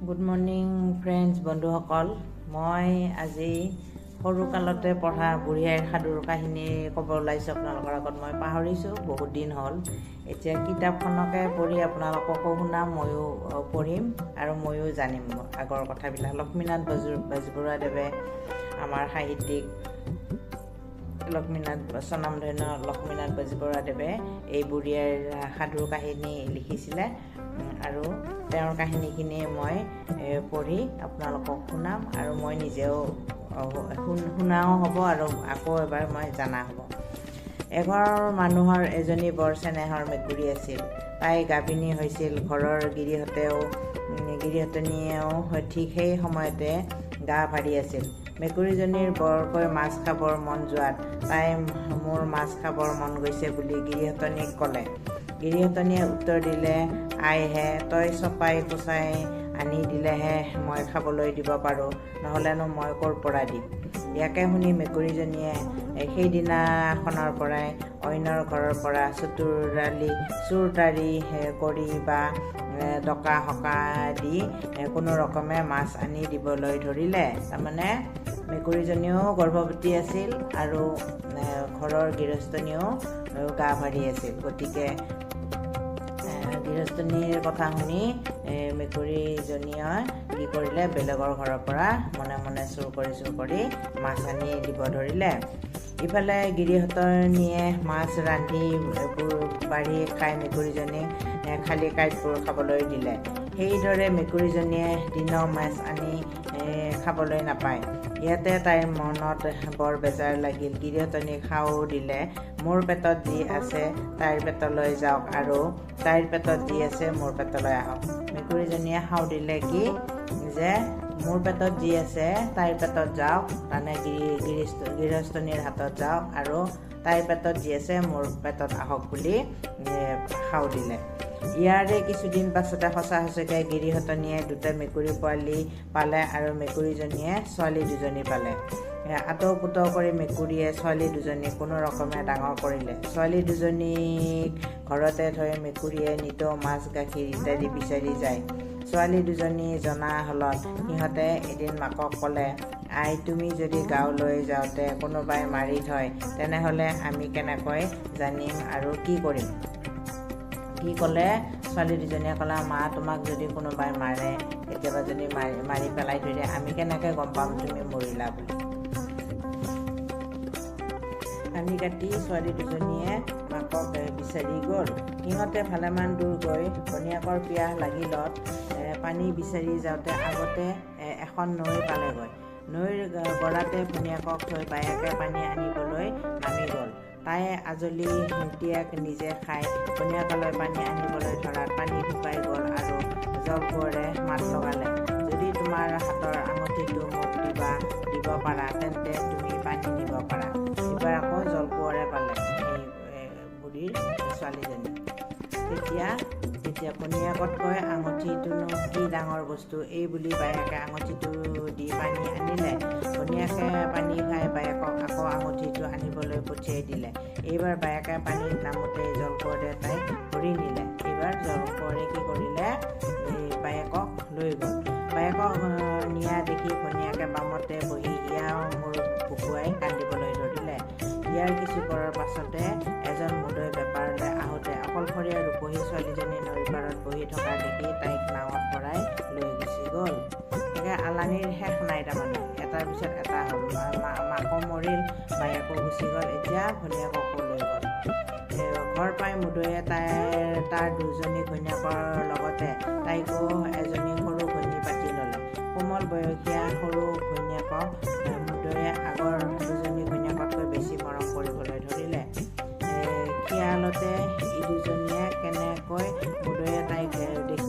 Good morning friends, বন্ধুসকল। মই আজি সৰুকালতে পঢ়া বুঢ়ী আইৰ সাধুৰ কাহিনী ক'ব ওলাইছোঁ আপোনালোকৰ আগত। মই পাহৰিছোঁ, বহুত দিন হ'ল। এতিয়া কিতাপখনকে পঢ়ি আপোনালোককো শুনাম, ময়ো পঢ়িম আৰু ময়ো জানিম আগৰ কথাবিলাক। লক্ষ্মীনাথ বেজবৰুৱাদেৱে, আমাৰ সাহিত্যিক স্বনামধন্য লক্ষ্মীনাথ বেজবৰুৱাদেৱে এই বুঢ়ী আইৰ সাধুৰ কাহিনী লিখিছিলে আৰু তেওঁৰ কাহিনীখিনি মই পঢ়ি আপোনালোকক শুনাম আৰু মই নিজেও শুনাও হ'ব আৰু আকৌ এবাৰ মই জনা হ'ব। এঘৰ মানুহৰ এজনী বৰ চেনেহৰ মেকুৰী আছিল। তাই গাভিনী হৈছিল। ঘৰৰ গিৰিহঁতনীয়েও ঠিক সেই সময়তে গা ভাৰি আছিল। মেকুৰীজনীৰ বৰকৈ মাছ খাবৰ মন যোৱাত তাই মোৰ মাছ খাবৰ মন গৈছে বুলি গিৰিহঁতনীক ক'লে। গিৰিহঁতনীয়ে উত্তৰ দিলে, আইহে, তই চপাই কোচাই আনি দিলেহে মই খাবলৈ দিব পাৰোঁ, নহ'লেনো মই ক'ৰ পৰা দিম। ইয়াকে শুনি মেকুৰীজনীয়ে সেইদিনাখনৰ পৰাই অইনৰ ঘৰৰ পৰা চোৰ-তাৰি কৰি বা ডকা হকা দি কোনো ৰকমে মাছ আনি দিবলৈ ধৰিলে। তাৰমানে মেকুৰীজনীও গৰ্ভৱতী আছিল আৰু ঘৰৰ গৃহস্থনীও গা ভাৰি আছিল। গতিকে গৃহস্থনীৰ কথা শুনি মেকুৰীজনীয়ে কি কৰিলে, বেলেগৰ ঘৰৰ পৰা মনে মনে চুৰ কৰি মাছ আনি দিব ধৰিলে। ইফালে গিৰিহঁতনীয়ে মাছ ৰান্ধি বাঢ়ি খাই মেকুৰীজনীক খালী কাঁইটবোৰ খাবলৈ দিলে। সেইদৰে মেকুৰীজনীয়ে দিনৰ মাছ আনি খাবলৈ নাপায়। ইয়াতে তাইৰ মনত বৰ বেজাৰ লাগিল। গিৰিহঁতনীক খাও দিলে, মোৰ পেটত যি আছে তাইৰ পেটলৈ যাওক আৰু তাইৰ পেটত যি আছে মোৰ পেটলৈ আহক। মেকুৰীজনীয়ে খাও দিলে কি যে মোৰ পেটত যি আছে তাইৰ পেটত যাওক, তাৰমানে গৃহস্থনীৰ হাতত যাওক আৰু তাইৰ পেটত যি আছে মোৰ পেটত আহক বুলি খাও দিলে। ইয়াৰে কিছুদিন পাছতে সঁচাকৈ গিৰিহঁতনীয়ে দুটা মেকুৰী পোৱালি পালে আৰু মেকুৰীজনীয়ে ছোৱালী দুজনী পালে। আতৌ-পুতৌ কৰি মেকুৰীয়ে ছোৱালী দুজনীক কোনো ৰকমে ডাঙৰ কৰিলে। ছোৱালী দুজনীক ঘৰতে থৈ মেকুৰীয়ে নিতৌ মাছ গাখীৰ ইত্যাদি বিচাৰি যায়। ছোৱালী দুজনী জনা হ'লত সিহঁতে এদিন মাকক ক'লে, আই, তুমি যদি গাঁৱলৈ যাওঁতে কোনোবাই মাৰি থয় তেনেহ'লে আমি কেনেকৈ জানিম আৰু কি কৰিম? কি ক'লে? ছোৱালী দুজনীয়ে ক'লে, মা, তোমাক যদি কোনোবাই মাৰে, কেতিয়াবা যদি মাৰি পেলাই থৈ দিয়ে, আমি কেনেকৈ গম পাম তুমি মৰিলা বুলি? কান্দি কাটি ছোৱালী দুজনীয়ে মাকক বিচাৰি গ'ল। সিহঁতে ভালেমান দূৰ গৈ ভনীয়েকৰ পিয়াহ লাগিলত পানী বিচাৰি যাওঁতে আগতে এখন নৈ পালেগৈ। নৈৰ গৰাতে ভনীয়েকক থৈ বায়েকে পানী আনিবলৈ নামি গ'ল। তাই আজলি তিয়াক নিজে খাই ভনীয়েকলৈ পানী আনিবলৈ ধৰাত পানী শুকাই গ'ল আৰু জলকোঁৱৰে মাত লগালে, যদি তোমাৰ হাতৰ আঙুঠিটো মোক দিব পাৰা তেন্তে তুমি পানী নিব পাৰা। এইবাৰ আকৌ জলকোঁৱৰে পালে এই বুঢ়ীৰ ছোৱালীজনী। তেতিয়া ভনীয়েকতকৈ আঙুঠিটোনো কি ডাঙৰ বস্তু, এই বুলি বায়েকে আঙুঠিটো দি পানী আনিলে। ভনীয়েকে পানী খাই বায়েকক আকৌ আঙুঠিটো আনিবলৈ পঠিয়াই দিলে। এইবাৰ বায়েকে পানীত নামোতেই জলকোঁৱৰে তাইক ধৰি নিলে। এইবাৰ জলকোঁৱৰে কি কৰিলে, বায়েকক লৈ গ'ল। বায়েকক নিয়া দেখি ভনীয়েকে বামতে বহি ইয়াৰ মূৰ বুকুৱাই কান্দিবলৈ ধৰিলে। ইয়াৰ কিছু পৰৰ পাছতে এজন মুদৈ বেপাৰলৈ আহোঁতে অকলশৰীয়া ৰূপহী ছোৱালীজনী নৈৰ পাৰত বহি থকা দেখি তাইক নাৱত ভৰাই লৈ গুচি গ'ল। তাকে আলানিৰ শেষ নাই, তাৰমানে এটাৰ পিছত এটা হ'ল। মাকো মৰিল, বায়েকো গুচি গ'ল, এতিয়া ভনীয়েককো লৈ গ'ল। ঘৰ পাই মুদৈয়ে তাৰ দুজনী ঘৈণীয়েকৰ লগতে তাইকো এজনী সৰু ঘৈণী পাতি ল'লে। কোমল বয়সীয়া সৰু ঘৈণীয়েকক মুদৈয়ে আগৰ দুজনী ঘৈণীয়েকতকৈ বেছি মৰম কৰিবলৈ ধৰিলে। খিয়ালতে ই দুজনীয়ে কেনেকৈ মুদৈয়ে তাইক দেখি